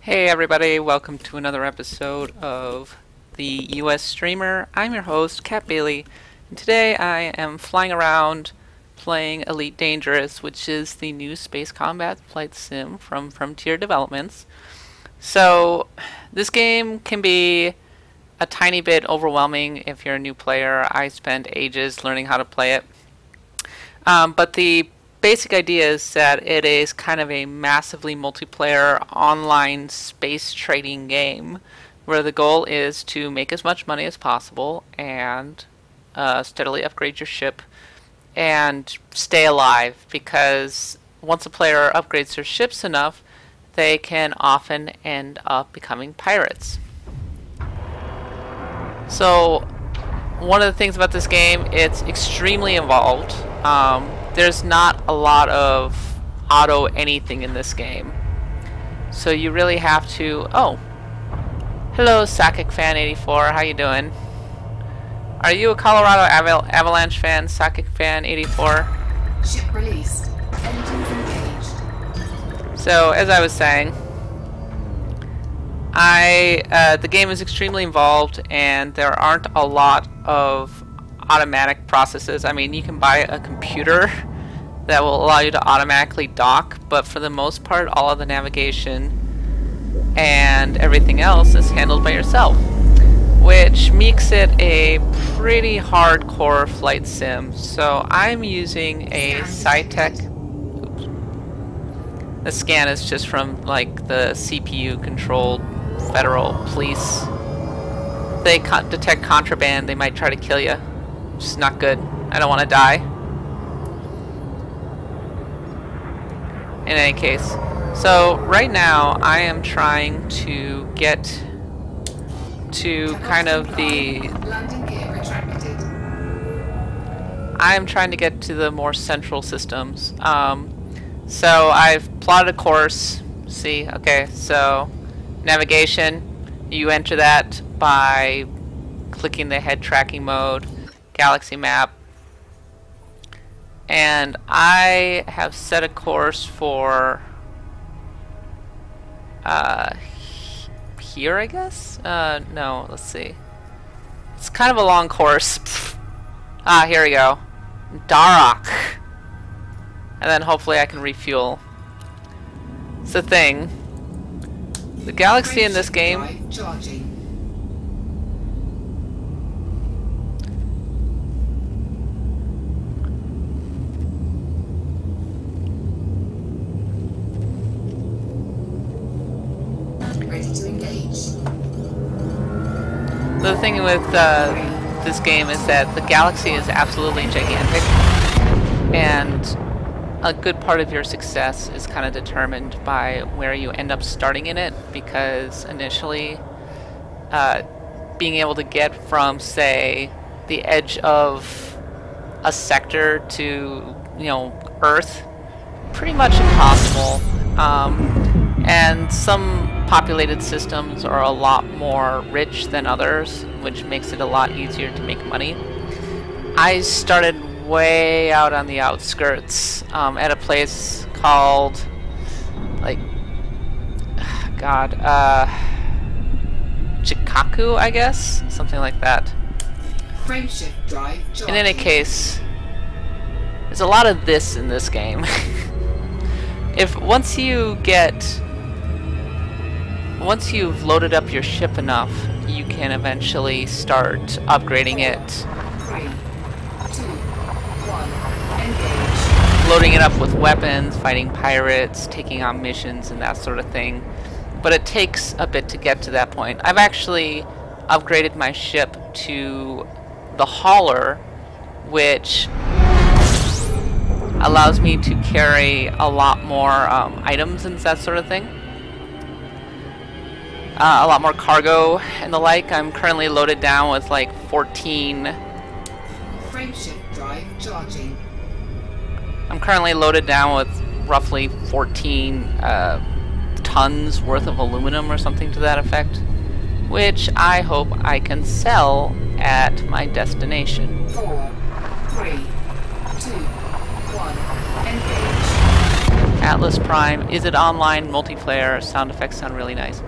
Hey everybody, welcome to another episode of the US Streamer. I'm your host, Kat Bailey, and today I am flying around playing Elite Dangerous, which is the new space combat flight sim from Frontier Developments. So, this game can be a tiny bit overwhelming if you're a new player. I spent ages learning how to play it. But the basic idea is that it is kind of a massively multiplayer online space trading game where the goal is to make as much money as possible and steadily upgrade your ship and stay alive, because once a player upgrades their ships enough, they can often end up becoming pirates. So one of the things about this game, it's extremely involved. There's not a lot of auto anything in this game. So you really have to... Oh! Hello, Sakik Fan 84. How you doing? Are you a Colorado Avalanche fan, Sakik Fan 84? Ship released. Engines engaged. So, as I was saying, the game is extremely involved, and there aren't a lot of automatic processes. I mean, you can buy a computer that will allow you to automatically dock, but for the most part, all of the navigation and everything else is handled by yourself, which makes it a pretty hardcore flight sim. So I'm using a Sci-Tech. Oops. The scan is just from like the CPU controlled federal police. If they detect contraband, they might try to kill you. Which is not good. I don't want to die. In any case. So, right now, I am trying to get to kind of the... Landing gear retracted. I am trying to get to the more central systems. So, I've plotted a course. See? Okay, so, navigation. You enter that by clicking the head tracking mode. Galaxy map, and I have set a course for here, I guess? No, let's see. It's kind of a long course. Here we go. Darok. And then hopefully I can refuel. It's the thing. The galaxy in this game... Ready to engage. The thing with this game is that the galaxy is absolutely gigantic, and a good part of your success is kind of determined by where you end up starting in it, because initially being able to get from, say, the edge of a sector to, you know, Earth, pretty much impossible. And some populated systems are a lot more rich than others, which makes it a lot easier to make money. I started way out on the outskirts, at a place called, like, God, Chikaku, I guess? Something like that. Frameshift drive In any case, there's a lot of this in this game. Once you've loaded up your ship enough, you can eventually start upgrading it. 3, 2, 1, engage. Loading it up with weapons, fighting pirates, taking on missions, and that sort of thing. But it takes a bit to get to that point. I've actually upgraded my ship to the hauler, which allows me to carry a lot more items and that sort of thing. A lot more cargo and the like. I'm currently loaded down with like 14... Frameshift drive charging. I'm currently loaded down with roughly 14 tons worth of aluminum or something to that effect, which I hope I can sell at my destination. 4, 3, 2, 1, engage. Atlas Prime. Is it online multiplayer? Sound effects sound really nice.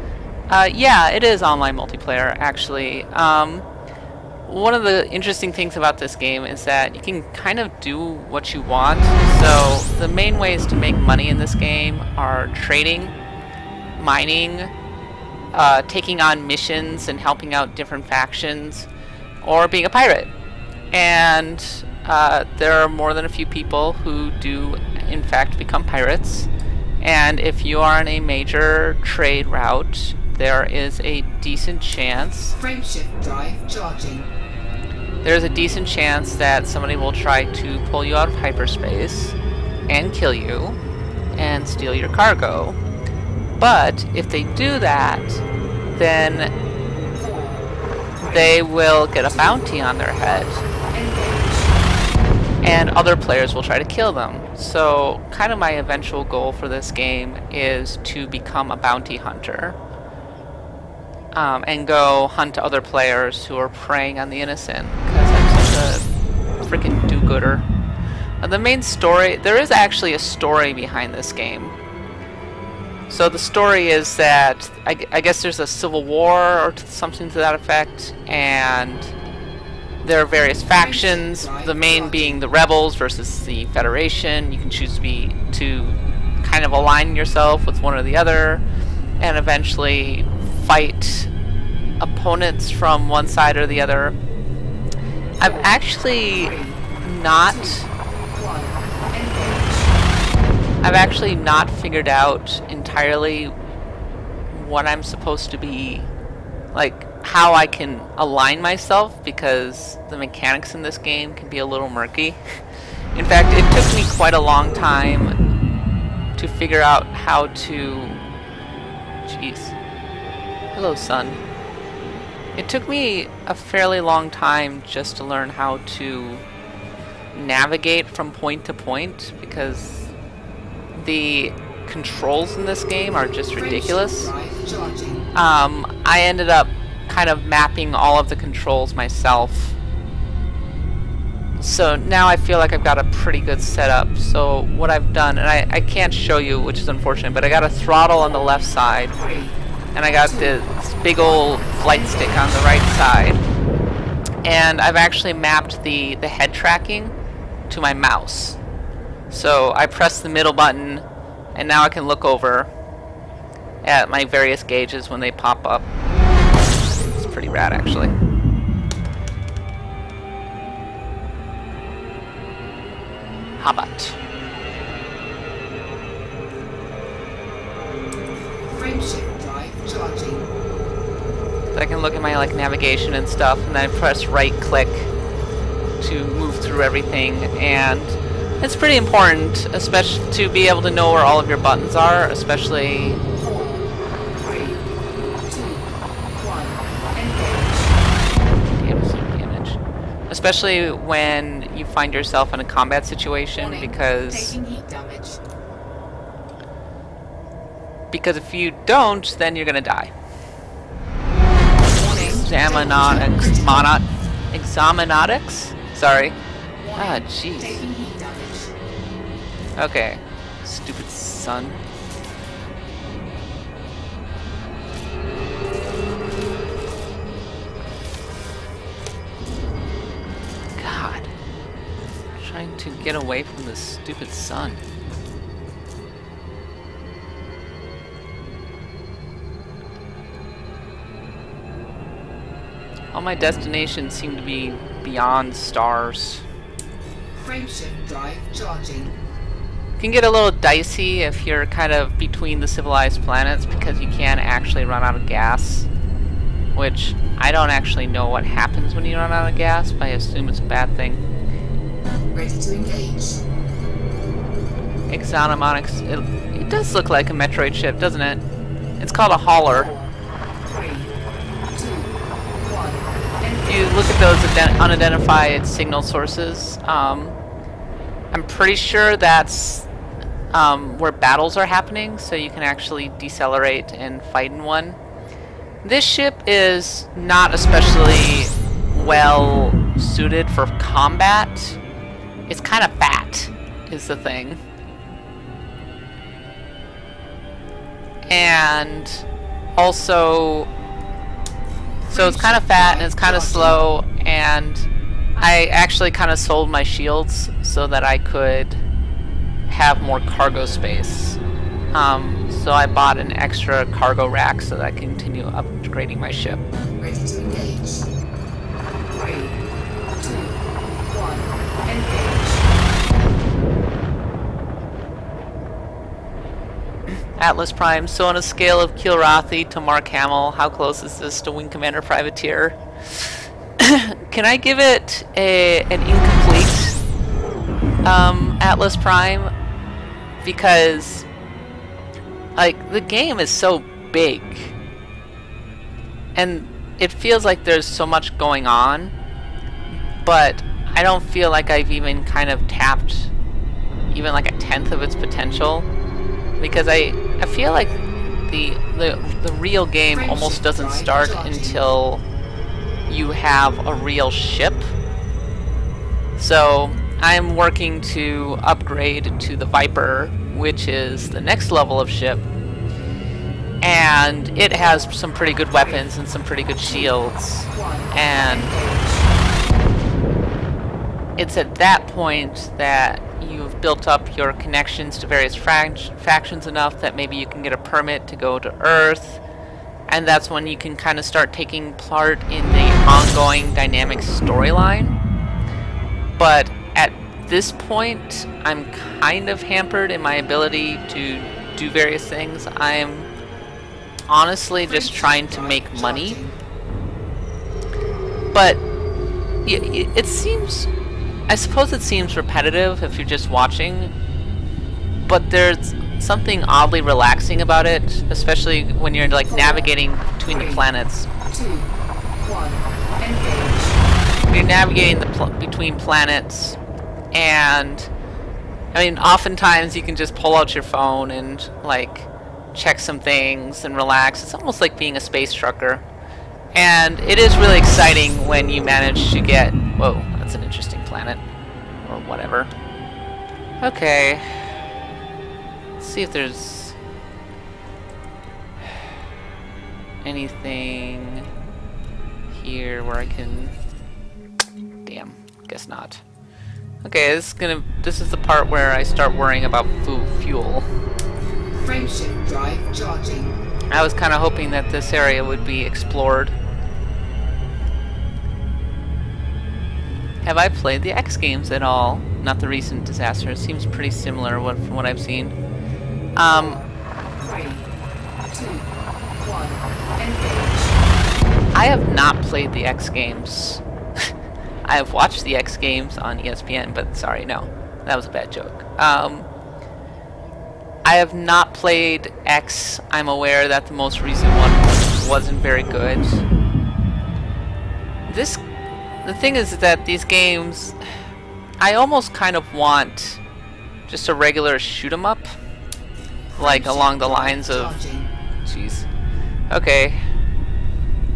Yeah, it is online multiplayer, actually. One of the interesting things about this game is that you can kind of do what you want. So the main ways to make money in this game are trading, mining, taking on missions and helping out different factions, or being a pirate. And there are more than a few people who do in fact become pirates. And if you are on a major trade route, there is a decent chance Frameshift drive charging. there's a decent chance that somebody will try to pull you out of hyperspace and kill you and steal your cargo. But if they do that, then they will get a bounty on their head, and other players will try to kill them. So kind of my eventual goal for this game is to become a bounty hunter. And go hunt other players who are preying on the innocent, because I'm such a freaking do-gooder. The main story, there is actually a story behind this game. So the story is that, I guess there's a civil war or something to that effect, and there are various factions, the main being the rebels versus the Federation. You can choose to kind of align yourself with one or the other, and eventually fight opponents from one side or the other. I've actually not figured out entirely what I'm supposed to be, like how I can align myself, because the mechanics in this game can be a little murky. In fact, it took me quite a long time to figure out how to... Jeez. Hello, son. It took me a fairly long time just to learn how to navigate from point to point, because the controls in this game are just ridiculous. I ended up kind of mapping all of the controls myself. So now I feel like I've got a pretty good setup. So what I've done, and I can't show you, which is unfortunate, but I got a throttle on the left side, and I got this big old flight stick on the right side. And I've actually mapped the head tracking to my mouse. So I press the middle button, and now I can look over at my various gauges when they pop up. It's pretty rad, actually. How about? Frameshift drive charging. So I can look at my navigation and stuff, and then I press right click to move through everything, and it's pretty important, especially to be able to know where all of your buttons are, especially 4, 3, 2, 1, damage. Especially when you find yourself in a combat situation, because if you don't, then you're gonna die. Examinotics? Sorry. Ah, jeez. Okay. Stupid son. God. Trying to get away from this stupid sun. All my destinations seem to be beyond stars. Frameshift drive charging. It can get a little dicey if you're kind of between the civilized planets, because you can actually run out of gas. Which, I don't actually know what happens when you run out of gas, but I assume it's a bad thing. Ready to engage. Exonomonics. It does look like a Metroid ship, doesn't it? It's called a hauler. 4, 3, 2, 1. If you look at those unidentified signal sources, I'm pretty sure that's where battles are happening, so you can actually decelerate and fight in one. This ship is not especially well suited for combat. It's kind of fat, is the thing. and also, so it's kind of fat and it's kind of slow, and I actually kind of sold my shields so that I could have more cargo space. So I bought an extra cargo rack so that I can continue upgrading my ship. Ready to engage. 3, 2, 1, engage. Atlas Prime, so on a scale of Kilrathi to Mark Hamill, how close is this to Wing Commander Privateer? Can I give it an incomplete Atlas Prime? Because, like, the game is so big, and it feels like there's so much going on, but I don't feel like I've even kind of tapped even like a tenth of its potential, because I feel like the real game almost doesn't start until you have a real ship. So I'm working to upgrade to the Viper, which is the next level of ship, and it has some pretty good weapons and some pretty good shields, and it's at that point that you've built up your connections to various factions enough that maybe you can get a permit to go to Earth, and that's when you can kind of start taking part in the ongoing dynamic storyline. But at this point, I'm kind of hampered in my ability to do various things. I'm honestly just trying to make money. But it seems, I suppose it seems repetitive if you're just watching, but there's something oddly relaxing about it, especially when you're like navigating between the planets. 2, 1, engage. You're navigating between planets, and I mean, oftentimes you can just pull out your phone and like check some things and relax. It's almost like being a space trucker, and it is really exciting when you manage to get, whoa, that's an interesting planet, or whatever. Okay, let's see if there's anything here where I can, damn, guess not. Okay, this is the part where I start worrying about fuel. Frameshift drive charging. I was kind of hoping that this area would be explored. Have I played the X games at all? Not the recent disaster. It seems pretty similar from what I've seen. 3, 2, 1, engage. I have not played the X games. I have watched the X Games on ESPN, but sorry, no. That was a bad joke. I have not played X. I'm aware that the most recent one wasn't very good. The thing is that these games, I almost kind of want just a regular shoot 'em up, like along the lines of, jeez. Okay.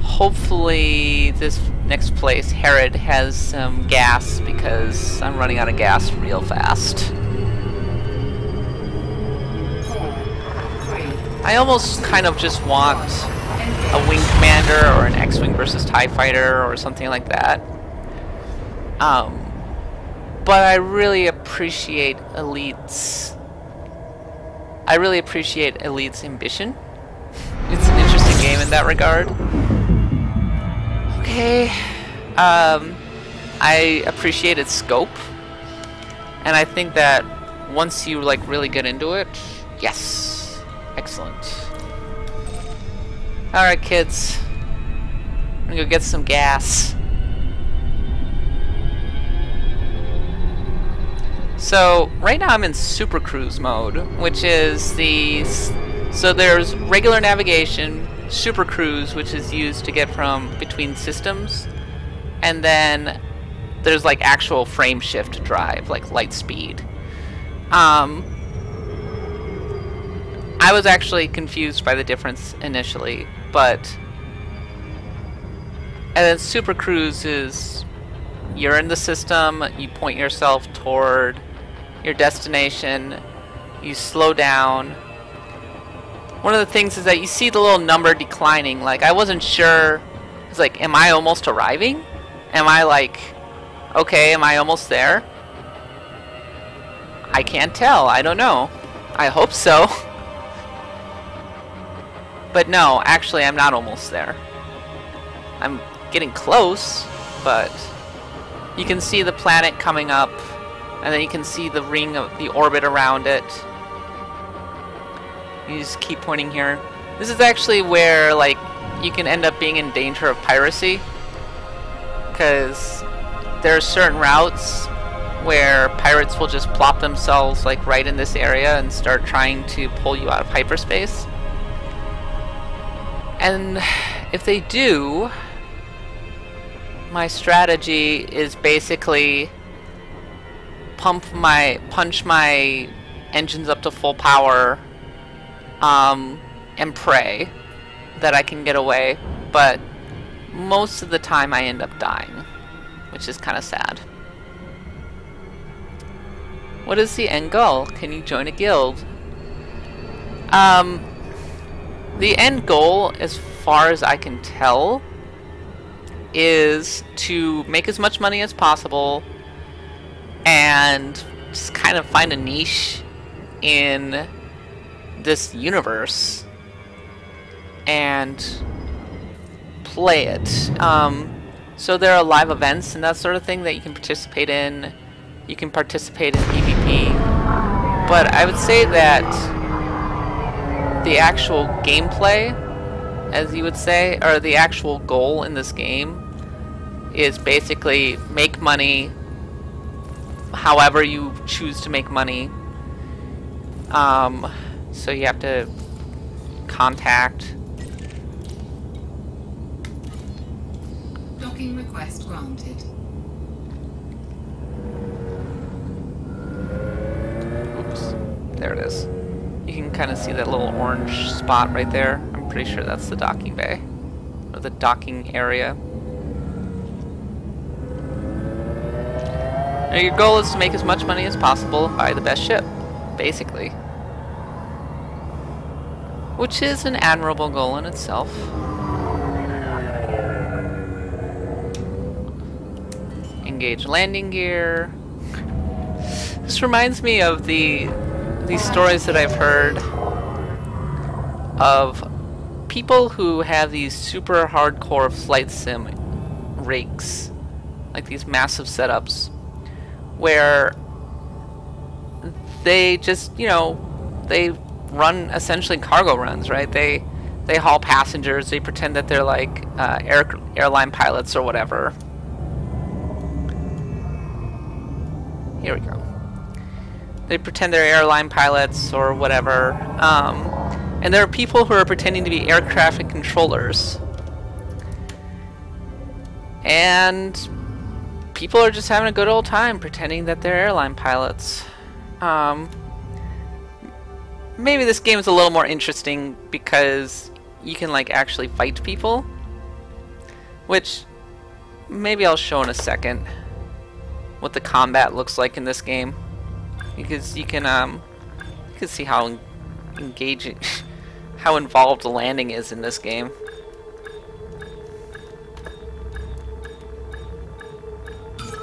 Hopefully this next place, Herod, has some gas, because I'm running out of gas real fast. I almost kind of just want a Wing Commander or an X-Wing versus TIE Fighter or something like that. But I really appreciate Elite's ambition. It's an interesting game in that regard. Okay, I appreciate its scope, and I think that once you like really get into it, yes, excellent. Alright kids, I'm gonna go get some gas. So right now I'm in Super Cruise mode, which is so there's regular navigation, Super Cruise, which is used to get from between systems, and then there's like actual frame shift drive, like light speed. I was actually confused by the difference initially, but and then Super Cruise is you're in the system, you point yourself toward your destination, you slow down, one of the things is that you see the little number declining. Like, I wasn't sure. It's like, am I almost arriving? Am I like, okay, am I almost there? I can't tell. I don't know. I hope so. But no, actually, I'm not almost there. I'm getting close, but you can see the planet coming up, and then you can see the ring of the orbit around it. You just keep pointing here. This is actually where, like, you can end up being in danger of piracy, because there are certain routes where pirates will just plop themselves like right in this area and start trying to pull you out of hyperspace. And if they do, my strategy is basically punch my engines up to full power, and pray that I can get away. But most of the time I end up dying, which is kind of sad. What is the end goal? Can you join a guild? The end goal, as far as I can tell, is to make as much money as possible and just kind of find a niche in this universe and play it. So there are live events and that sort of thing that you can participate in. You can participate in PvP, but I would say that the actual gameplay, as you would say, or the actual goal in this game is basically make money however you choose to make money. So you have to contact. Docking request granted. There it is. You can kind of see that little orange spot right there. I'm pretty sure that's the docking bay, or the docking area. Now your goal is to make as much money as possible, buy the best ship, basically. Which is an admirable goal in itself. Engage landing gear. This reminds me of these stories that I've heard of people who have these super hardcore flight sim rigs, like these massive setups, where they just, you know, they run essentially cargo runs, right? They haul passengers. They pretend that they're like airline pilots or whatever. Here we go. They pretend they're airline pilots or whatever. And there are people who are pretending to be air traffic controllers. And people are just having a good old time pretending that they're airline pilots. Maybe this game is a little more interesting because you can like actually fight people, which maybe I'll show in a second what the combat looks like in this game, because you can see how engaging, how involved the landing is in this game.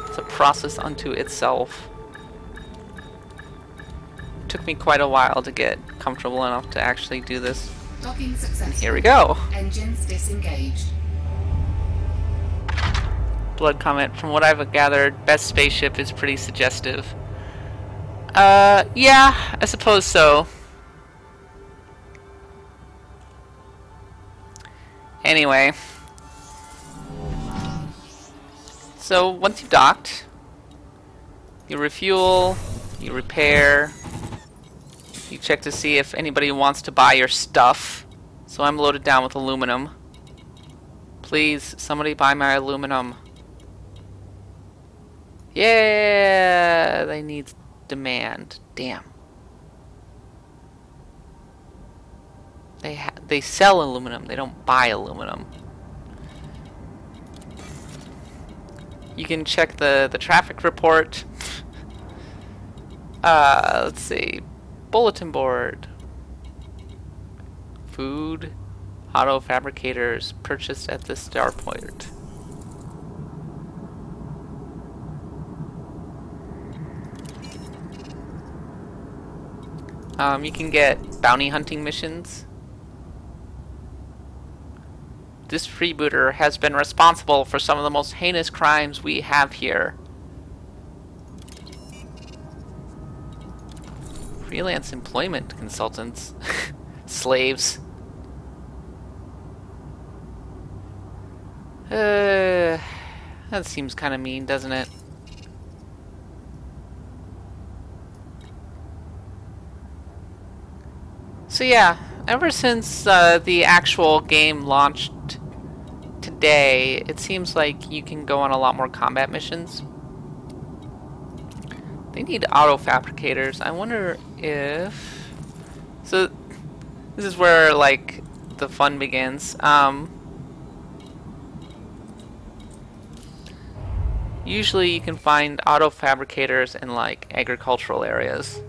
It's a process unto itself. It took me quite a while to get comfortable enough to actually do this. Docking successful. Here we go. Engines disengaged. Blood comment. From what I've gathered, best spaceship is pretty suggestive. Yeah, I suppose so. Anyway. So, once you've docked, you refuel, you repair, you check to see if anybody wants to buy your stuff. So I'm loaded down with aluminum. Please, somebody buy my aluminum. Yeah, they need demand. Damn. They sell aluminum. They don't buy aluminum. You can check the traffic report. Let's see. Bulletin board. Food, auto fabricators purchased at the starport. You can get bounty hunting missions. This freebooter has been responsible for some of the most heinous crimes we have here. Freelance employment consultants. Slaves. That seems kind of mean, doesn't it? So yeah, ever since the actual game launched today, it seems like you can go on a lot more combat missions. They need auto fabricators. I wonder if... So, this is where, like, the fun begins. Usually you can find auto fabricators in, like, agricultural areas.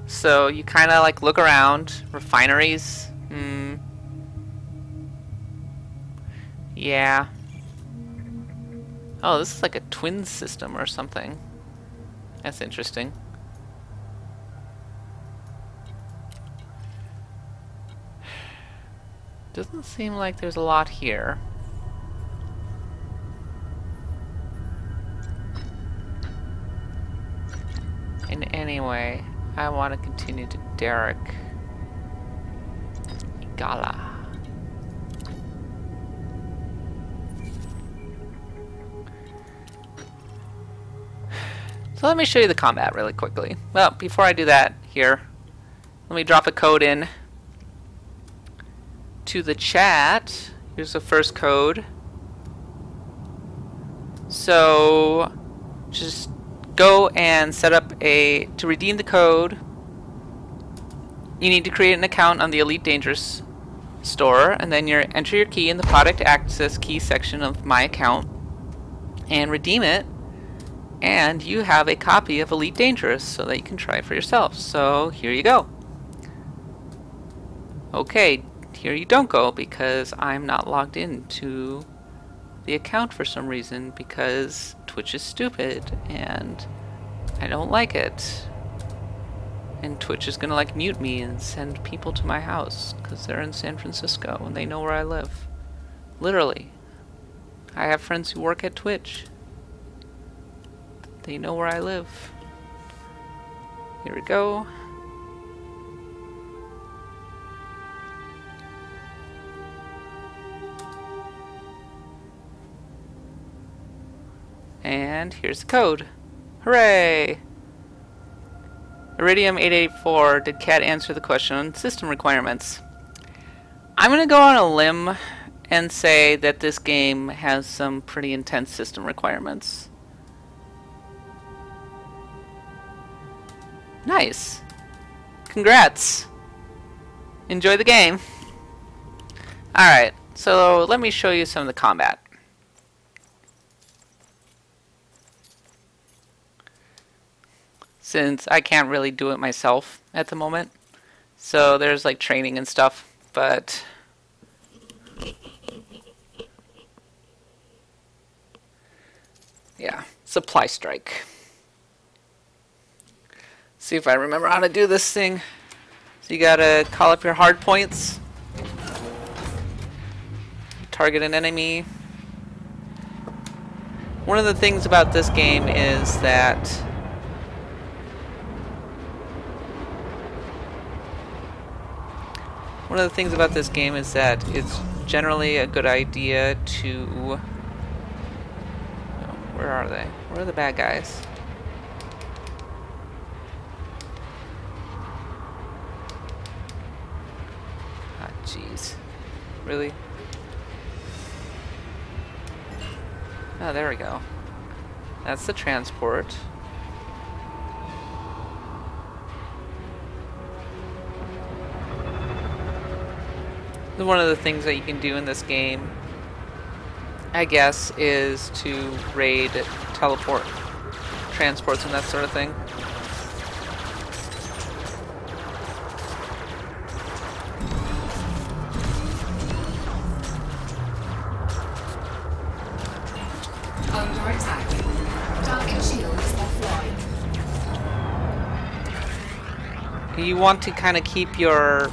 So you kind of like look around. Refineries. Yeah. Oh, this is like a twin system or something. That's interesting. Doesn't seem like there's a lot here. In any way, I want to continue to Derek. Igala. So let me show you the combat really quickly. Well, before I do that, here, let me drop a code in to the chat. Here's the first code. So just go and set up to redeem the code. You need to create an account on the Elite Dangerous store, and then enter your key in the product access key section of my account and redeem it, and you have a copy of Elite Dangerous so that you can try it for yourself. So here you go. Okay, here you don't go because I'm not logged into the account for some reason, because Twitch is stupid and I don't like it. And Twitch is gonna like mute me and send people to my house because they're in San Francisco and they know where I live. Literally. I have friends who work at Twitch. They know where I live. Here we go. And here's the code. Hooray! Iridium 884, did Cat answer the question on system requirements? I'm gonna go on a limb and say that this game has some pretty intense system requirements. Nice. Congrats. Enjoy the game. Alright, so let me show you some of the combat. Since I can't really do it myself at the moment. So there's like training and stuff, but yeah, supply strike. See if I remember how to do this thing. So you gotta call up your hard points, target an enemy. One of the things about this game is that it's generally a good idea to... Where are they? Where are the bad guys? Ah, jeez. Really? Oh, there we go. That's the transport. One of the things that you can do in this game, I guess, is to raid teleport transports and that sort of thing. You want to kind of keep your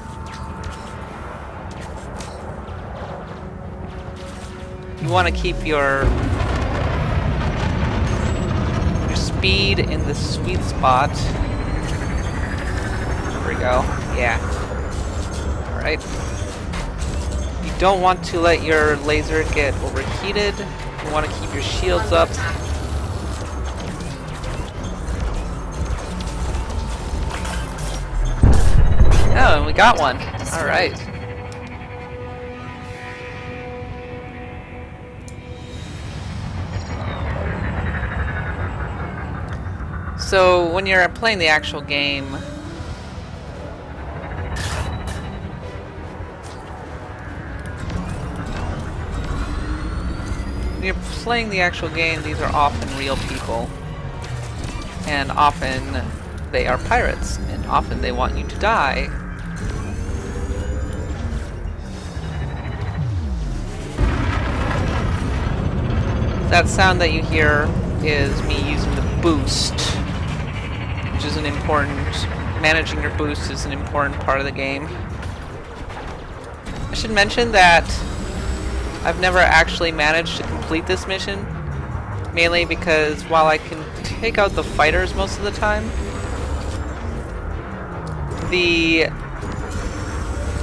speed in the sweet spot. There we go. Yeah. Alright. You don't want to let your laser get overheated. You want to keep your shields up. Oh, and we got one. Alright. So, when you're playing the actual game, these are often real people. And often they are pirates. And often they want you to die. That sound that you hear is me using the boost, which is an important, managing your boost is an important part of the game. I should mention that I've never actually managed to complete this mission, mainly because while I can take out the fighters most of the time, the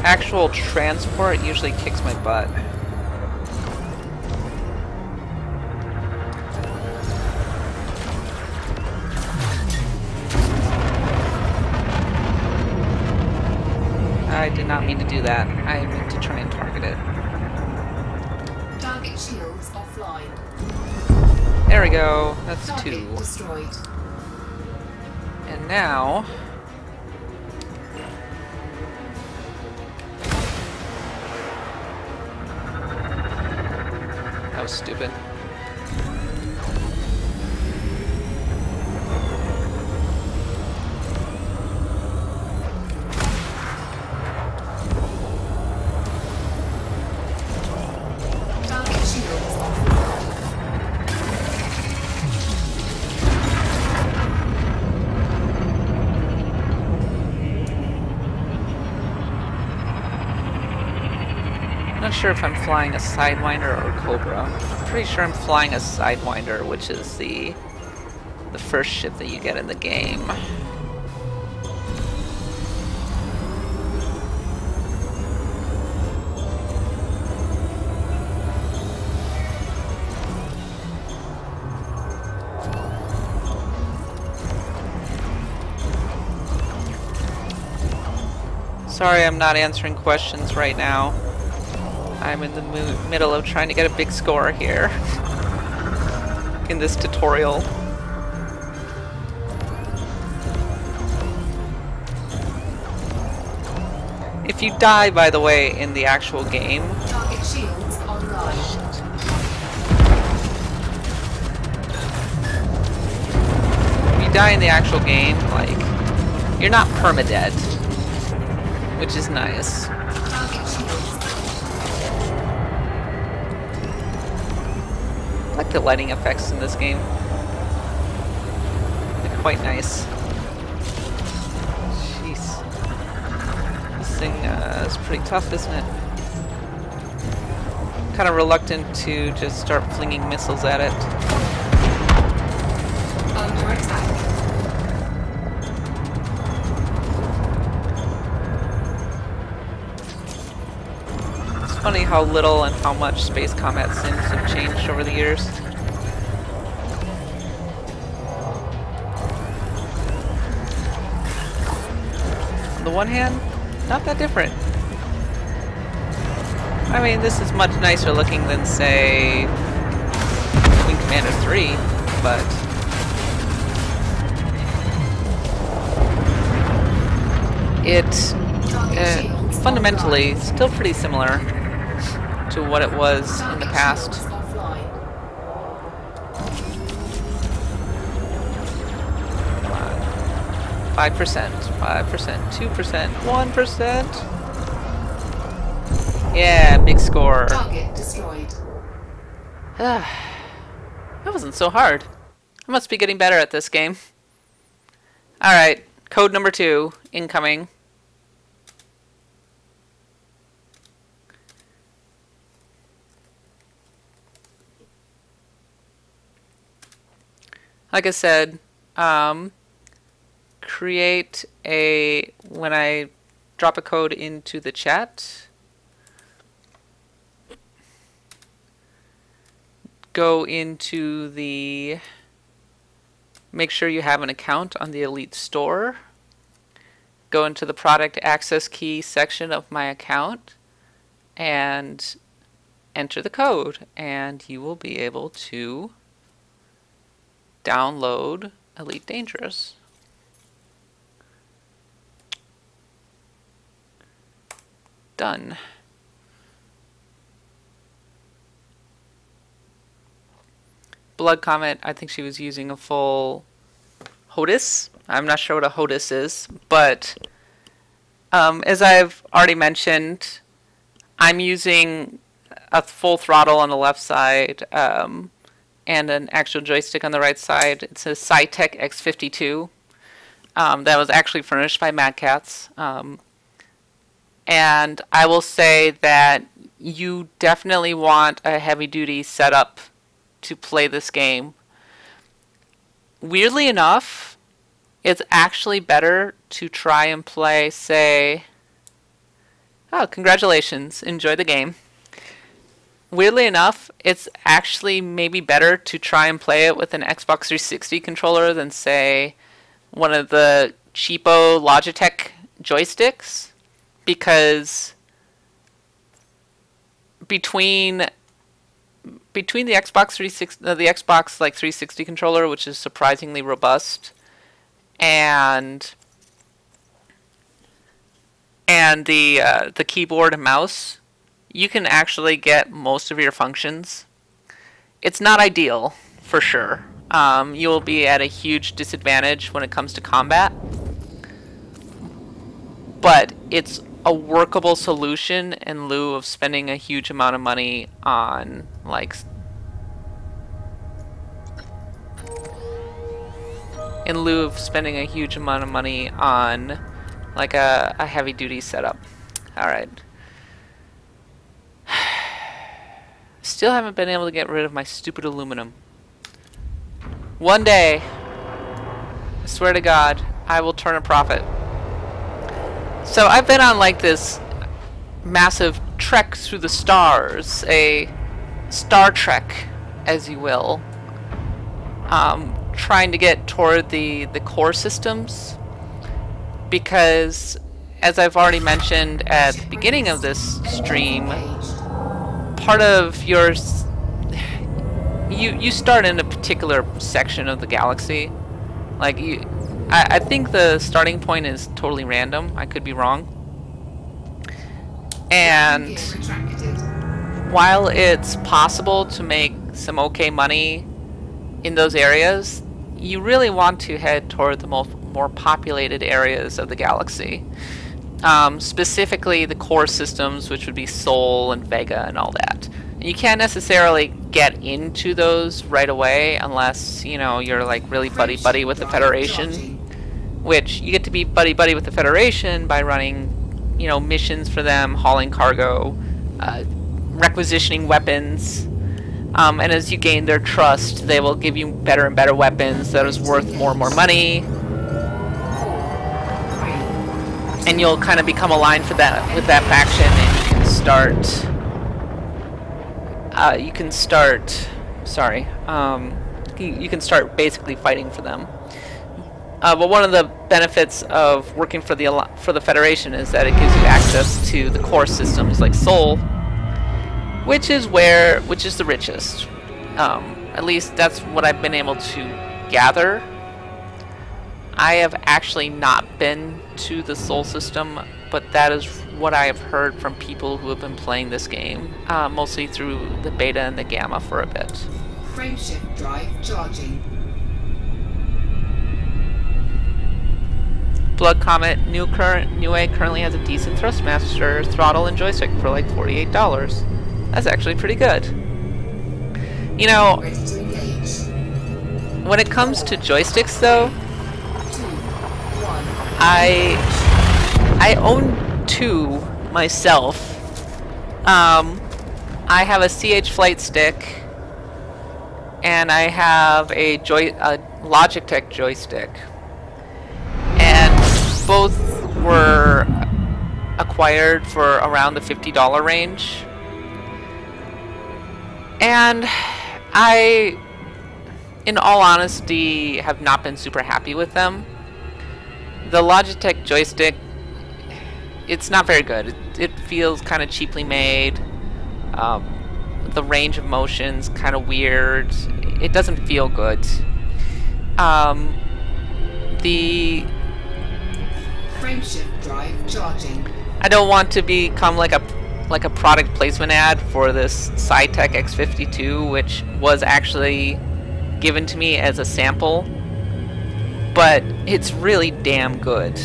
actual transport usually kicks my butt. I did not mean to do that. I meant to try and target it. Target shields offline. There we go. That's Target two. destroyed. And now... That was stupid. I'm not sure if I'm flying a Sidewinder or Cobra. I'm pretty sure I'm flying a Sidewinder, which is the first ship that you get in the game. Sorry, I'm not answering questions right now. I'm in the middle of trying to get a big score here in this tutorial. If you die, by the way, in the actual game, Target shields online. if you die in the actual game, like, you're not permadead, which is nice. Target shields. I like the lighting effects in this game. They're quite nice. Jeez. This thing is pretty tough, isn't it? Kind of reluctant to just start flinging missiles at it. Under attack. It's funny how little and how much space combat sims have changed over the years. On the one hand, not that different. I mean, this is much nicer looking than, say, Wing Commander 3, but... fundamentally still pretty similar to what it was in the past. 5%, 2%, 1%. Yeah, big score. Target destroyed. That wasn't so hard. I must be getting better at this game. Alright, Code number 2, incoming. Like I said, create a, when I drop a code into the chat, go into the, make sure you have an account on the Elite Store, go into the product access key section of my account and enter the code, and you will be able to download Elite Dangerous. Done. Blood Comet, I think she was using a full HOTUS. I'm not sure what a HOTUS is, but as I've already mentioned, I'm using a full throttle on the left side and an actual joystick on the right side. It's a Cytec X52 that was actually furnished by Mad Catz. And I will say that you definitely want a heavy-duty setup to play this game. Weirdly enough, it's actually better to try and play, say, oh, congratulations, enjoy the game. Weirdly enough, it's actually maybe better to try and play it with an Xbox 360 controller than, say, one of the cheapo Logitech joysticks, because between the Xbox 360, the Xbox like 360 controller, which is surprisingly robust, and the keyboard and mouse, you can actually get most of your functions. It's not ideal, for sure. You will be at a huge disadvantage when it comes to combat, but it's a workable solution in lieu of spending a huge amount of money on like a heavy duty setup. Alright. Still haven't been able to get rid of my stupid aluminum. One day, I swear to God, I will turn a profit. So I've been on like this massive trek through the stars, a Star Trek, as you will, trying to get toward the core systems, because as I've already mentioned at the beginning of this stream, part of your you start in a particular section of the galaxy. Like I think the starting point is totally random. I could be wrong. And while it's possible to make some okay money in those areas, you really want to head toward the more populated areas of the galaxy. Specifically the core systems, which would be Sol and Vega and all that. And you can't necessarily get into those right away unless, you know, you're like really buddy-buddy with the Federation. Which you get to be buddy-buddy with the Federation by running, you know, missions for them, hauling cargo, requisitioning weapons. And as you gain their trust, they will give you better and better weapons that is worth more and more money. And you'll kind of become aligned with that faction, and you can start basically fighting for them. But one of the benefits of working for the Federation is that it gives you access to the core systems like Sol, which is the richest. At least that's what I've been able to gather. I have actually not been to the Sol system, but that is what I have heard from people who have been playing this game, mostly through the beta and the gamma for a bit. Frameshift drive charging. Blood Comet New A currently has a decent Thrustmaster throttle and joystick for like $48. That's actually pretty good. You know, when it comes to joysticks though, I own two myself. I have a CH flight stick, and I have a Logitech joystick, and both were acquired for around the $50 range. And I, in all honesty, have not been super happy with them. The Logitech joystick, it's not very good. It feels kind of cheaply made. The range of motion's kind of weird. It doesn't feel good. The Frameshift drive charging. I don't want to become like a product placement ad for this SciTech X52, which was actually given to me as a sample, but it's really damn good,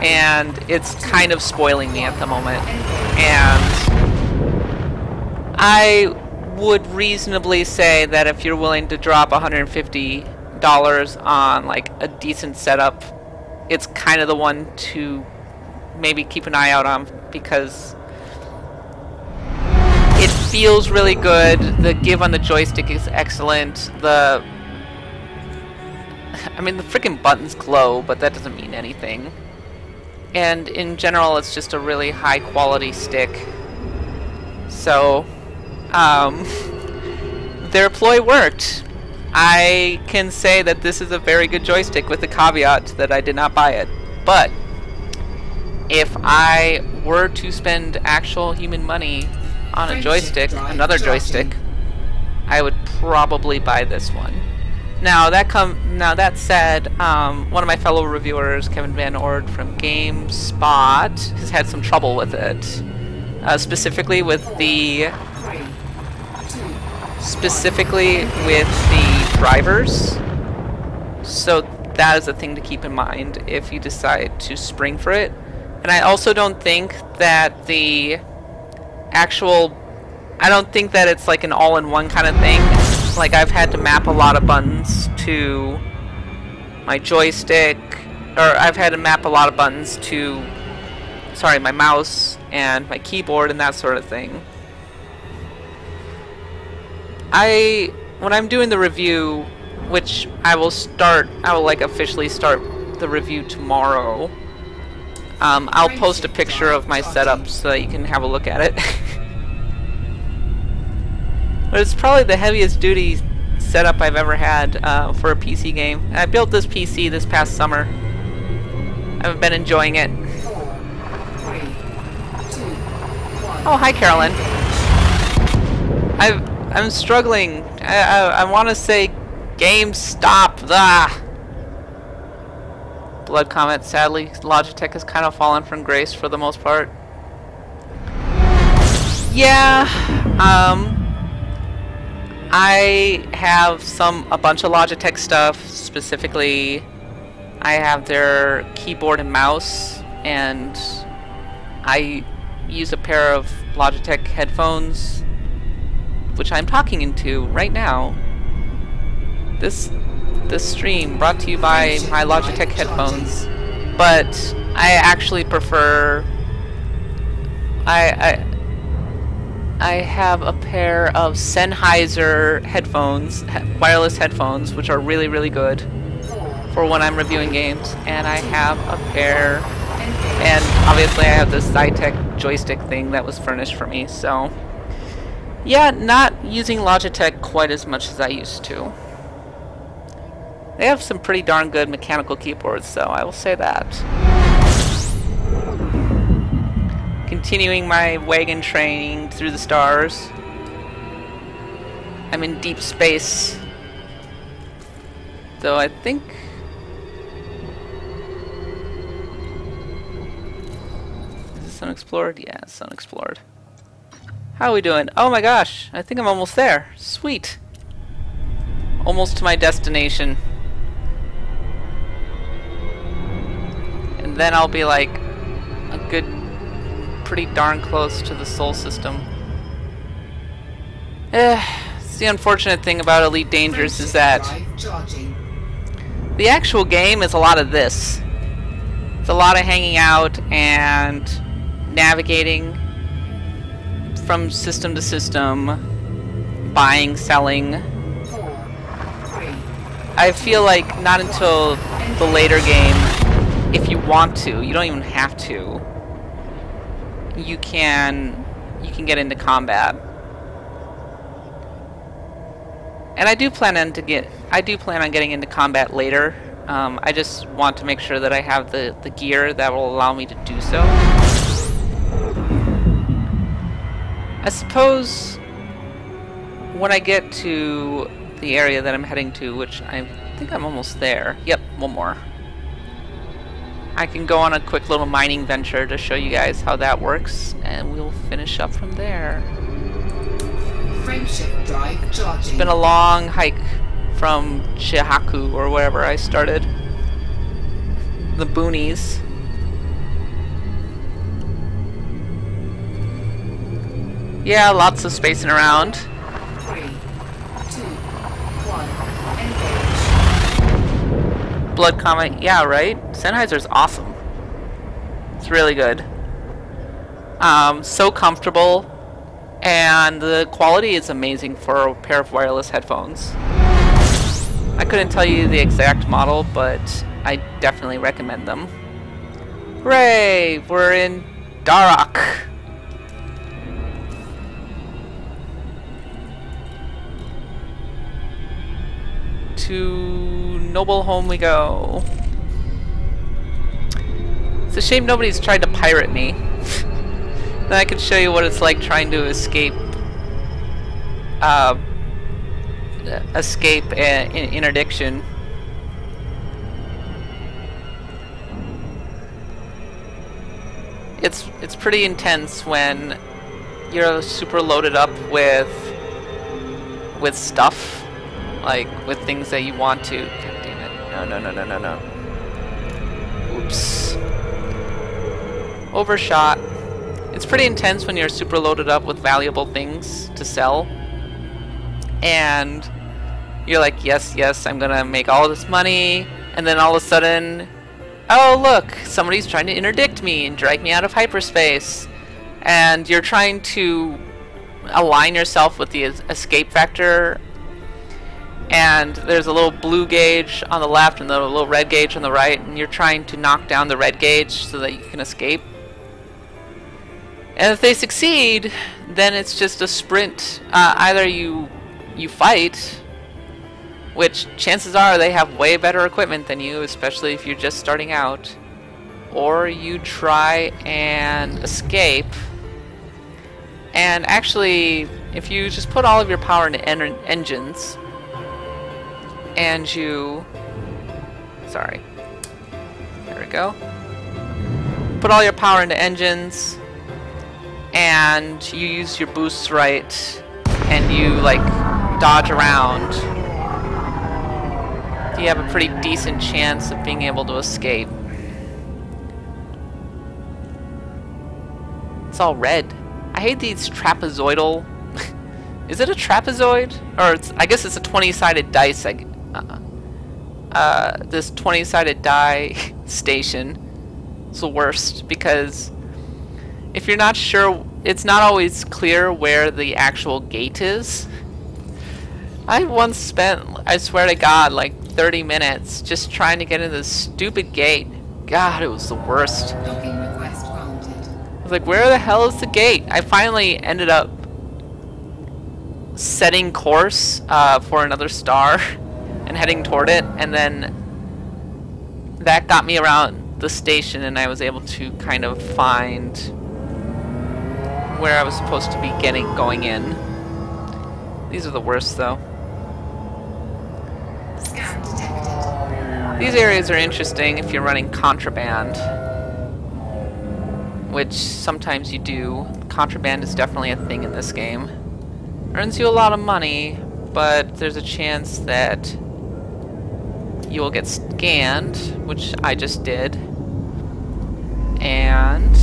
and it's kind of spoiling me at the moment. And I would reasonably say that if you're willing to drop $150 on like a decent setup, it's kind of the one to maybe keep an eye out on, because it feels really good. The give on the joystick is excellent. I mean, the freaking buttons glow, but that doesn't mean anything. And in general, it's just a really high quality stick. So, their ploy worked. I can say that this is a very good joystick, with the caveat that I did not buy it. But if I were to spend actual human money on a joystick, another joystick, I would probably buy this one. Now that said, one of my fellow reviewers, Kevin Van Ord from GameSpot, has had some trouble with it, specifically with the drivers. So that is a thing to keep in mind if you decide to spring for it. And I also don't think that I don't think that it's like an all-in-one kind of thing. Like, I've had to map a lot of buttons to my joystick, or I've had to map a lot of buttons to, my mouse and my keyboard and that sort of thing. When I'm doing the review, which I will like officially start the review tomorrow, I'll post a picture of my setup so that you can have a look at it. But it's probably the heaviest duty setup I've ever had for a PC game. I built this PC this past summer. I've been enjoying it. 4, 3, 2, 1. Oh, hi, Carolyn. I'm struggling. I want to say GameStop. Blood comment. Sadly, Logitech has kind of fallen from grace for the most part. Yeah. I have a bunch of Logitech stuff. Specifically, I have their keyboard and mouse, and I use a pair of Logitech headphones, which I'm talking into right now. This stream brought to you by my Logitech headphones, but I actually prefer. I have a pair of Sennheiser headphones, wireless headphones, which are really, really good for when I'm reviewing games. And I have a pair, and obviously I have this SciTech joystick thing that was furnished for me. So, yeah, not using Logitech quite as much as I used to. They have some pretty darn good mechanical keyboards, so I will say that. Continuing my wagon train through the stars. I'm in deep space. Though I think... Is this unexplored? Yeah, it's unexplored. How are we doing? Oh my gosh, I think I'm almost there. Sweet. Almost to my destination. And then I'll be like a good... pretty darn close to the Sol system. It's the unfortunate thing about Elite Dangerous is that the actual game is a lot of this. a lot of hanging out and navigating from system to system, buying, selling. 4, 3, I feel like not until the later game, if you want to, you don't even have to, you can get into combat. And I do plan on getting into combat later. I just want to make sure that I have the gear that will allow me to do so. I suppose when I get to the area that I'm heading to, which I think I'm almost there. Yep, one more. I can go on a quick little mining venture to show you guys how that works, and we'll finish up from there. frameshift drive charging. It's been a long hike from Chihaku, or wherever I started. The boonies. Yeah, lots of spacing around. 3, 2, 1, engage. Blood Comet, yeah, right? Sennheiser's awesome. It's really good. So comfortable, and the quality is amazing for a pair of wireless headphones. I couldn't tell you the exact model, but I definitely recommend them. Hooray! We're in Darak. To Noble Home we go. It's a shame nobody's tried to pirate me. Then I could show you what it's like trying to escape interdiction. It's pretty intense when you're super loaded up with stuff, like with things that you want to. God damn it! No. Oops. Overshot. It's pretty intense when you're super loaded up with valuable things to sell, and you're like, yes, I'm gonna make all this money, and then all of a sudden, oh look, somebody's trying to interdict me and drag me out of hyperspace, and you're trying to align yourself with the escape vector, and there's a little blue gauge on the left and a little red gauge on the right, and you're trying to knock down the red gauge so that you can escape. And if they succeed, then it's just a sprint. Either you fight, which chances are they have way better equipment than you, especially if you're just starting out, or you try and escape. And actually, if you just put all of your power into engines, and you... Sorry. There we go. Put all your power into engines, and you use your boosts right, and you like dodge around, you have a pretty decent chance of being able to escape. It's all red. I hate these trapezoidal... Is it a trapezoid? Or I guess it's a 20-sided dice. This 20-sided die station is the worst, because if you're not sure, it's not always clear where the actual gate is. I once spent, I swear to God, like 30 minutes just trying to get into this stupid gate. God, it was the worst. Docking request granted. I was like, where the hell is the gate? I finally ended up setting course for another star and heading toward it, and then that got me around the station, and I was able to kind of find where I was supposed to be going in. These are the worst, though. Scan detected. These areas are interesting if you're running contraband, which sometimes you do. Contraband is definitely a thing in this game. Earns you a lot of money, but there's a chance that you will get scanned, which I just did. And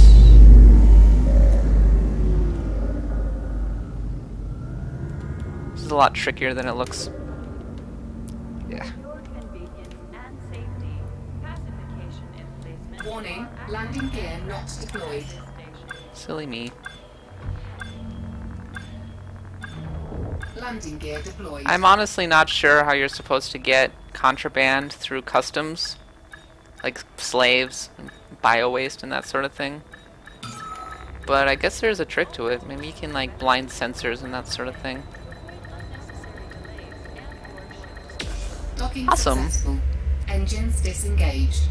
this is a lot trickier than it looks. Yeah. Your convenience and safety. Pacification emplacement. Warning, landing gear not deployed. Silly me. Landing gear deployed. I'm honestly not sure how you're supposed to get contraband through customs, like slaves, and bio-waste and that sort of thing. But I guess there's a trick to it. Maybe you can like blind sensors and that sort of thing. Docking Awesome. successful. Engines disengaged.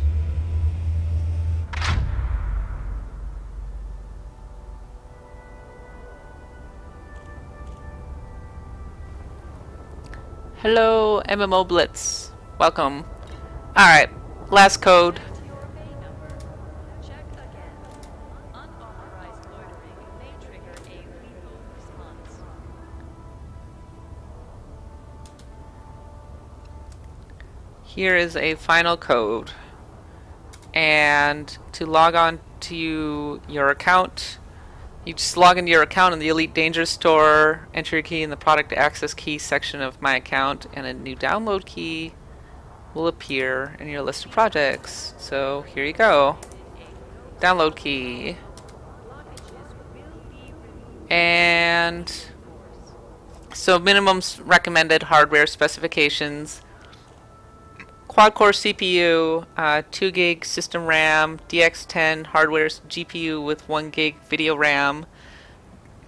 Hello, MMO Blitz. Welcome. Alright, last code. Here is a final code. And to log on to your account, you just log into your account in the Elite Danger Store, enter your key in the product access key section of my account, and a new download key will appear in your list of projects. So here you go. Download key. And so minimum recommended hardware specifications. Quad-core CPU, 2 gig system RAM, DX10 hardware GPU with 1 gig video RAM.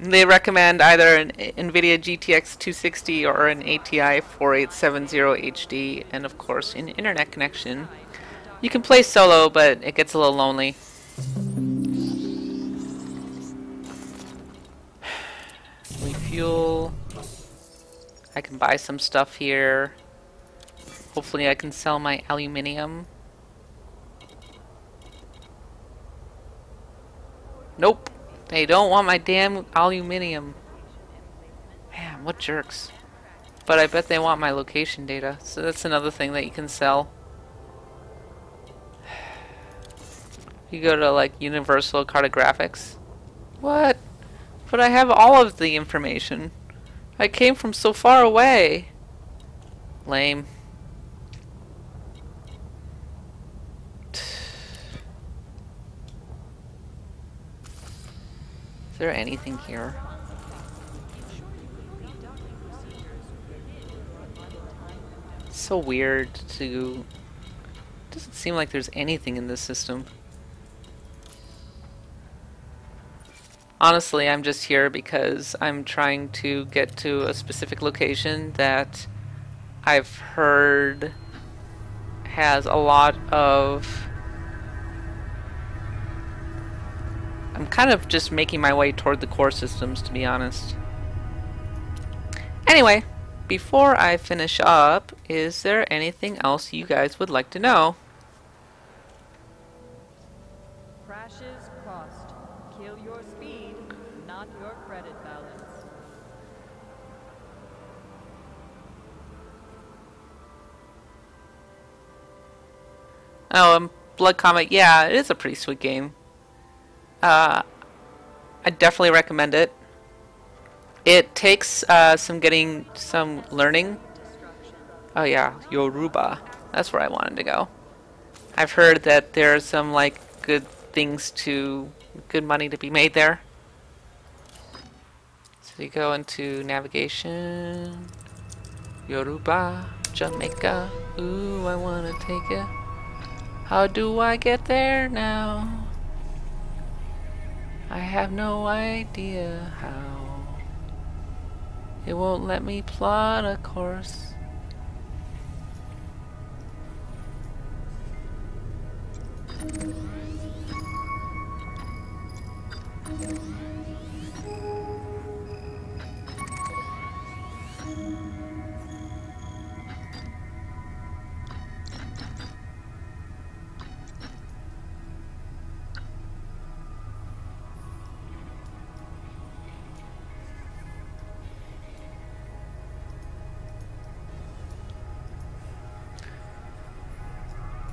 They recommend either an NVIDIA GTX 260 or an ATI 4870 HD, and of course an internet connection. You can play solo, but it gets a little lonely. Refuel. I can buy some stuff here. Hopefully I can sell my aluminium. Nope. They don't want my damn aluminium. Man, what jerks. But I bet they want my location data. So that's another thing that you can sell. You go to like Universal Cartographics. What? But I have all of the information. I came from so far away. Lame. Is there anything here? It's so weird to... Doesn't seem like there's anything in this system. Honestly, I'm just here because I'm trying to get to a specific location that I've heard has a lot of... I'm kind of just making my way toward the core systems, to be honest. Anyway, before I finish up, is there anything else you guys would like to know? Crashes cost. Kill your speed, not your credit balance. Oh, Blood Comet, yeah, it is a pretty sweet game. I definitely recommend it. It takes getting some learning. Oh yeah, Yoruba. That's where I wanted to go. I've heard that there's some like good money to be made there. So you go into navigation, Yoruba, Jamaica. Ooh, I wanna take it. How do I get there now? I have no idea how. It won't let me plot a course.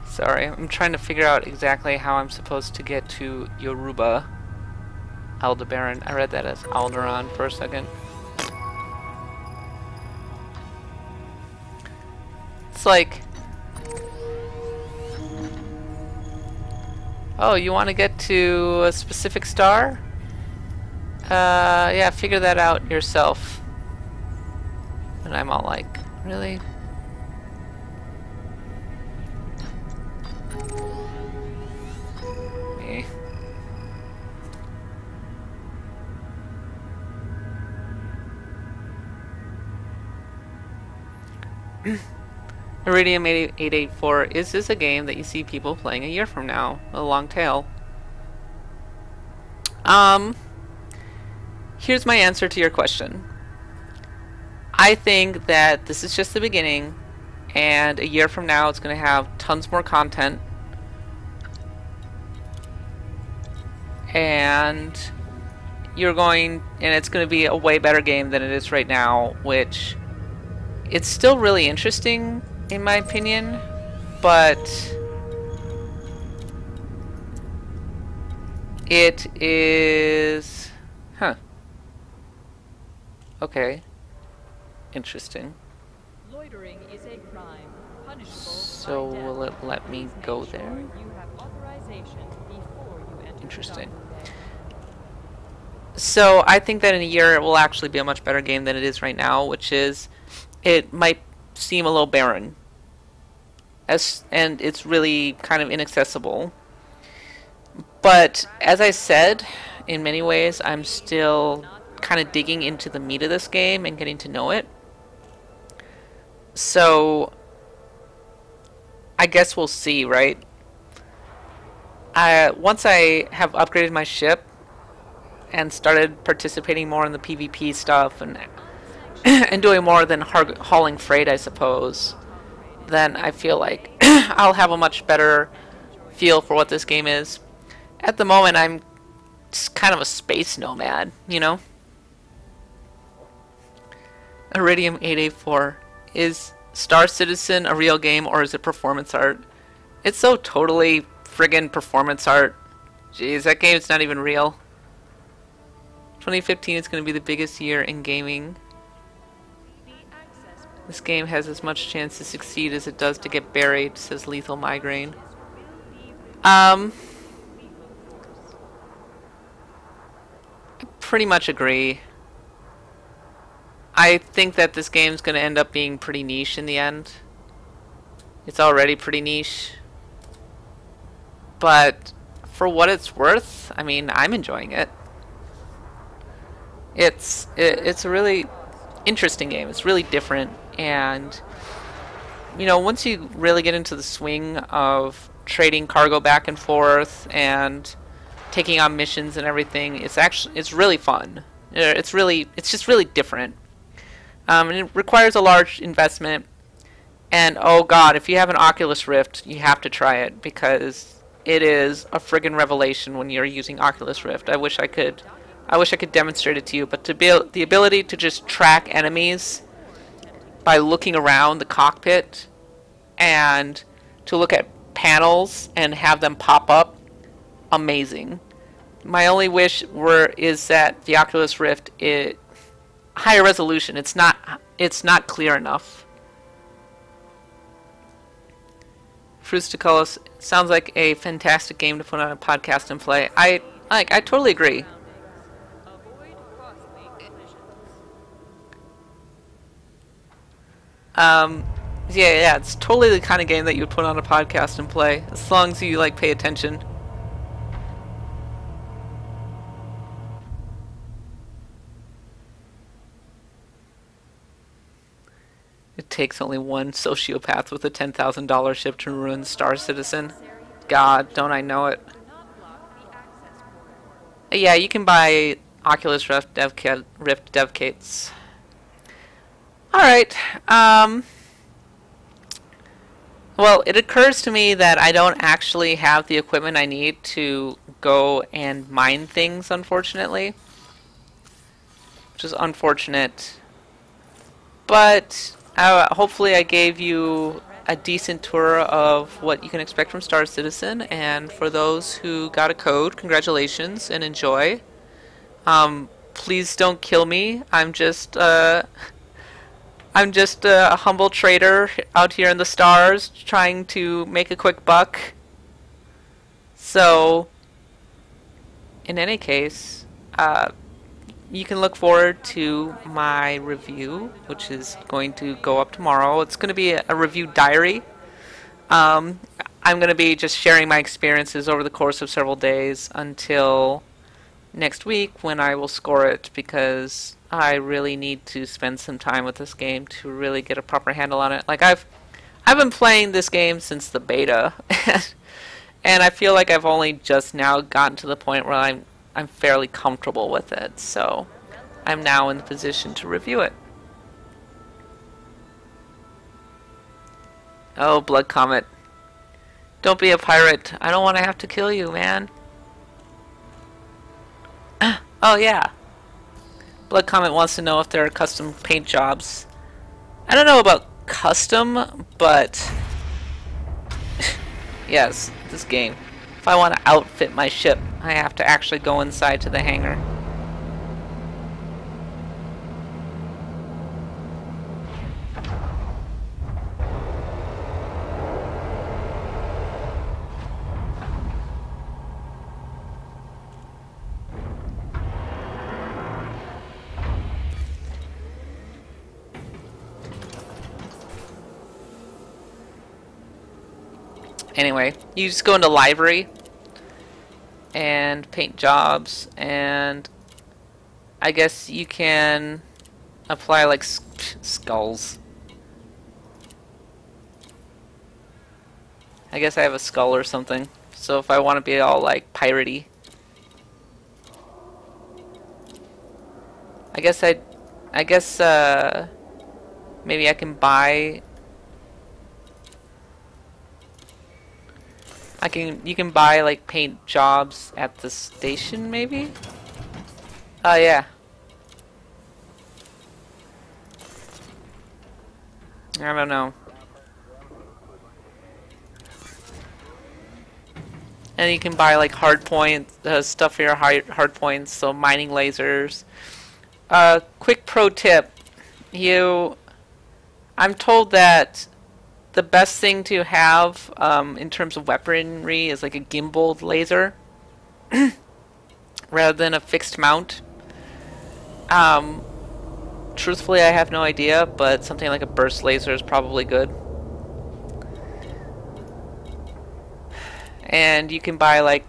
Sorry, I'm trying to figure out exactly how I'm supposed to get to Yoruba. Aldebaran. I read that as Alderon for a second. It's like... Oh, you want to get to a specific star? Yeah, figure that out yourself. And I'm all like, really? Me. Iridium 8884, is this a game that you see people playing a year from now? A long tail. Here's my answer to your question. I think that this is just the beginning, and a year from now it's going to have tons more content. And it's going to be a way better game than it is right now, which it's still really interesting in my opinion, but it is, okay, interesting. Loitering is a crime, punishable So by death. will it let me Please go make there? sure you have authorization before you enter the Interesting. docking bay. So I think that in a year it will actually be a much better game than it is right now, which is, it might seem a little barren, and it's really kind of inaccessible. But as I said, in many ways I'm still kind of digging into the meat of this game and getting to know it. So I guess we'll see, right? Once I have upgraded my ship and started participating more in the PvP stuff and and doing more than hauling freight, I suppose, then I feel like I'll have a much better feel for what this game is. At the moment, I'm just kind of a space nomad, you know? Iridium 884. Is Star Citizen a real game or is it performance art? It's so totally friggin' performance art. Jeez, that game's not even real. 2015 is going to be the biggest year in gaming. This game has as much chance to succeed as it does to get buried, says Lethal Migraine. I pretty much agree. I think that this game's going to end up being pretty niche in the end. It's already pretty niche. But for what it's worth, I mean, I'm enjoying it. It's a really interesting game. It's really different, and you know, once you really get into the swing of trading cargo back and forth and taking on missions and everything, it's really fun. It's just really different. And it requires a large investment. And oh god, if you have an Oculus Rift, you have to try it because it is a friggin' revelation when you're using Oculus Rift. I wish I could demonstrate it to you, but the ability to just track enemies by looking around the cockpit and to look at panels and have them pop up, amazing. My only wish is that the Oculus Rift is higher resolution. It's not clear enough. Frusticolis sounds like a fantastic game to put on a podcast and play. I totally agree. Avoid costly collisions. Yeah, it's totally the kind of game that you would put on a podcast and play, as long as you like pay attention. It takes only one sociopath with a $10,000 ship to ruin Star Citizen. God, don't I know it. Do not block the access corridor. Yeah, you can buy Oculus Rift dev kits. Alright, well, it occurs to me that I don't actually have the equipment I need to go and mine things, unfortunately. Which is unfortunate. But hopefully I gave you a decent tour of what you can expect from Star Citizen, and for those who got a code, congratulations and enjoy. Please don't kill me. I'm just a humble trader out here in the stars trying to make a quick buck. So, in any case, you can look forward to my review, which is going to go up tomorrow. It's going to be a review diary. Um, I'm going to be just sharing my experiences over the course of several days until next week when I will score it, because I really need to spend some time with this game to really get a proper handle on it. Like I've been playing this game since the beta, and I feel like I've only just now gotten to the point where I'm fairly comfortable with it. So I'm now in the position to review it. Oh, Blood Comet. Don't be a pirate. I don't want to have to kill you, man. Oh, yeah. Blood Comet wants to know if there are custom paint jobs. I don't know about custom, but yes, this game. If I want to outfit my ship, I have to actually go inside to the hangar. Anyway, you just go into library and paint jobs, and I guess you can apply like skulls. I guess I have a skull or something, so if I want to be all like piratey, I guess maybe I can buy. You can buy like paint jobs at the station, maybe? Oh yeah. I don't know. And you can buy like hard points, stuff for your hard points, so mining lasers. Quick pro tip. I'm told that the best thing to have in terms of weaponry is like a gimbaled laser rather than a fixed mount. Truthfully, I have no idea, but something like a burst laser is probably good. And you can buy like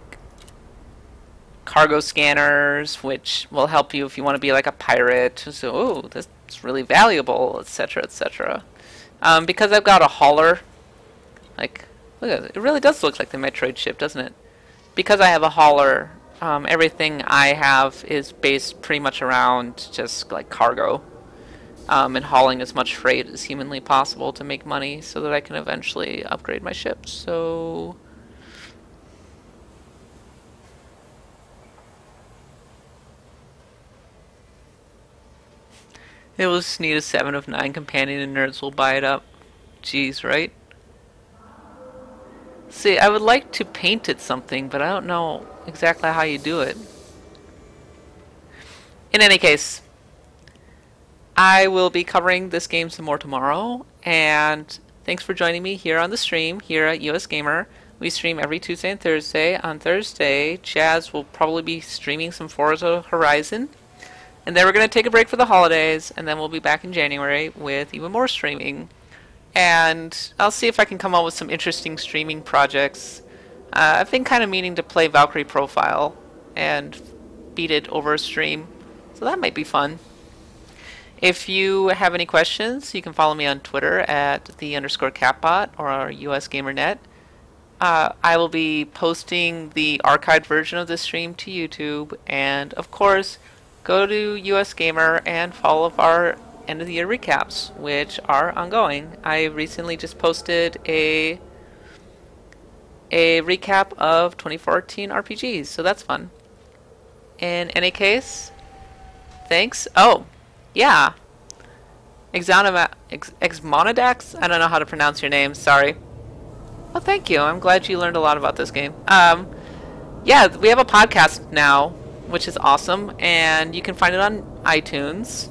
cargo scanners, which will help you if you want to be like a pirate. So, oh, this is really valuable, etc., etc. Because I've got a hauler, like, look at it, it really does look like the Metroid ship, doesn't it? Because I have a hauler, everything I have is based pretty much around just like cargo, and hauling as much freight as humanly possible to make money so that I can eventually upgrade my ship. So it will just need a 7 of 9 companion and nerds will buy it up. Jeez, right? See, I would like to paint it something, but I don't know exactly how you do it. In any case, I will be covering this game some more tomorrow, and thanks for joining me here on the stream, here at US Gamer. We stream every Tuesday and Thursday. On Thursday, Chaz will probably be streaming some Forza Horizon. And then we're going to take a break for the holidays, and then we'll be back in January with even more streaming. And I'll see if I can come up with some interesting streaming projects. I've been kind of meaning to play Valkyrie Profile and beat it over a stream, so that might be fun. If you have any questions, you can follow me on Twitter at @the_catbot or our USGamerNet. I will be posting the archived version of this stream to YouTube, and of course, go to US Gamer and follow our end of the year recaps, which are ongoing. I recently just posted a recap of 2014 RPGs, so that's fun. In any case, thanks. Oh, yeah. Exmonadax? I don't know how to pronounce your name, sorry. Oh, thank you. I'm glad you learned a lot about this game. Yeah, we have a podcast now, which is awesome, and you can find it on iTunes.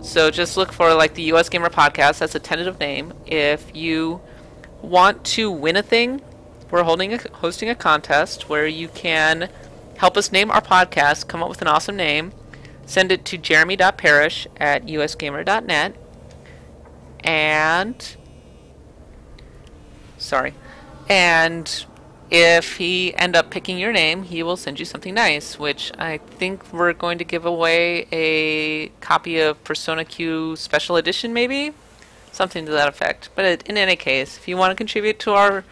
So just look for like the US Gamer Podcast. That's a tentative name. If you want to win a thing, we're hosting a contest where you can help us name our podcast, come up with an awesome name, send it to jeremy.parish@usgamer.net, and and if he end up picking your name, he will send you something nice, which I think we're going to give away a copy of Persona Q Special Edition, maybe? Something to that effect. But in any case, if you want to contribute to our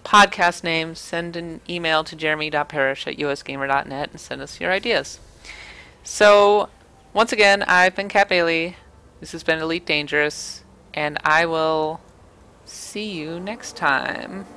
podcast name, send an email to jeremy.parish@usgamer.net and send us your ideas. So, once again, I've been Kat Bailey. This has been Elite Dangerous, and I will see you next time.